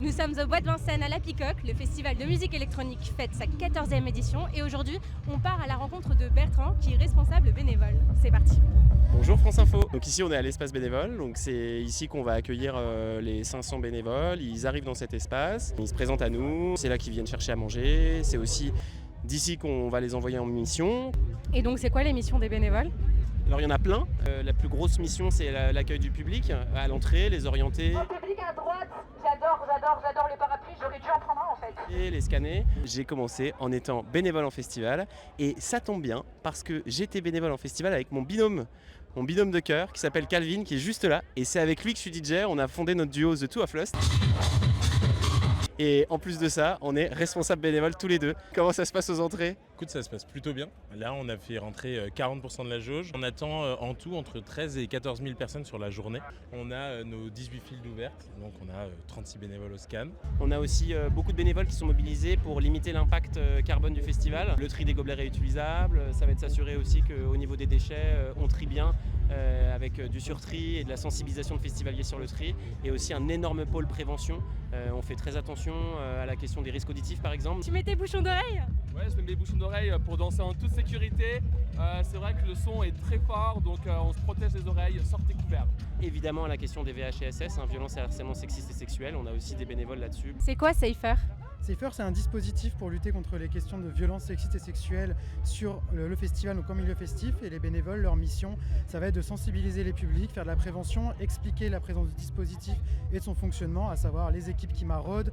Nous sommes au Bois de Vincennes à La Picoque, le festival de musique électronique fête sa 14e édition et aujourd'hui on part à la rencontre de Bertrand qui est responsable bénévole. C'est parti. Bonjour France Info. Donc ici on est à l'espace bénévole, donc c'est ici qu'on va accueillir les 500 bénévoles. Ils arrivent dans cet espace, ils se présentent à nous, c'est là qu'ils viennent chercher à manger, c'est aussi d'ici qu'on va les envoyer en mission. Et donc c'est quoi les missions des bénévoles ? Alors il y en a plein. La plus grosse mission c'est l'accueil du public à l'entrée, les orienter. Au public à droite, j'adore les parapluies, j'aurais dû en prendre un en fait. Et les scanner. J'ai commencé en étant bénévole en festival et ça tombe bien parce que j'étais bénévole en festival avec mon binôme de cœur qui s'appelle Calvin qui est juste là et c'est avec lui que je suis DJ. On a fondé notre duo The Two of Lust. Et en plus de ça, on est responsables bénévoles tous les deux. Comment ça se passe aux entrées ? Écoute, ça se passe plutôt bien. Là, on a fait rentrer 40% de la jauge. On attend en tout entre 13 et 14 000 personnes sur la journée. On a nos 18 files d'ouvertes, donc on a 36 bénévoles au scan. On a aussi beaucoup de bénévoles qui sont mobilisés pour limiter l'impact carbone du festival. Le tri des gobelets réutilisables, ça va être s'assurer aussi qu'au niveau des déchets, on trie bien avec du surtri et de la sensibilisation de festivaliers sur le tri. Et aussi un énorme pôle prévention. On fait très attention à la question des risques auditifs par exemple. Tu mets tes bouchons d'oreille ? Ouais, je mets mes bouchons d'oreille pour danser en toute sécurité. C'est vrai que le son est très fort, donc on se protège les oreilles, sortez couverts. Évidemment, la question des VHSS, violence et harcèlement sexiste et sexuel, on a aussi des bénévoles là-dessus. C'est quoi Safer ? Safer, c'est un dispositif pour lutter contre les questions de violences sexistes et sexuelles sur le festival, donc en milieu festif. Et les bénévoles, leur mission, ça va être de sensibiliser les publics, faire de la prévention, expliquer la présence du dispositif et de son fonctionnement, à savoir les équipes qui maraudent.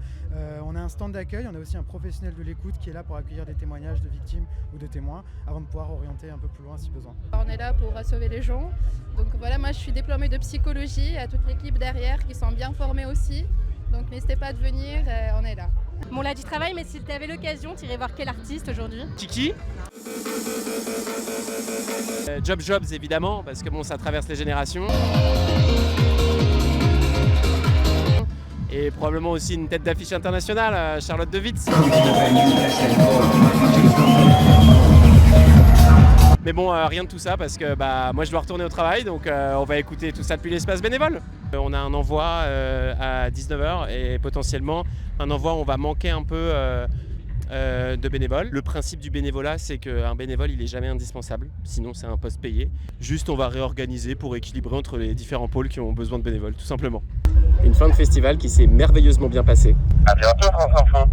On a un stand d'accueil, on a aussi un professionnel de l'écoute qui est là pour accueillir des témoignages de victimes ou de témoins avant de pouvoir orienter un peu plus loin si besoin. On est là pour sauver les gens. Donc voilà, moi je suis diplômée de psychologie, à toute l'équipe derrière qui sont bien formés aussi. Donc n'hésitez pas à venir, on est là. Bon là tu travailles, mais si tu avais l'occasion, tu irais voir quel artiste aujourd'hui ? Kiki Jobs évidemment, parce que bon, ça traverse les générations. Et probablement aussi une tête d'affiche internationale, Charlotte de Witt. Mais bon, rien de tout ça parce que moi je dois retourner au travail, donc on va écouter tout ça depuis l'espace bénévole. On a un envoi à 19h et potentiellement un envoi où on va manquer un peu de bénévoles. Le principe du bénévolat, c'est qu'un bénévole, il est jamais indispensable, sinon c'est un poste payé. Juste, on va réorganiser pour équilibrer entre les différents pôles qui ont besoin de bénévoles, tout simplement. Une fin de festival qui s'est merveilleusement bien passée. À bientôt France Info.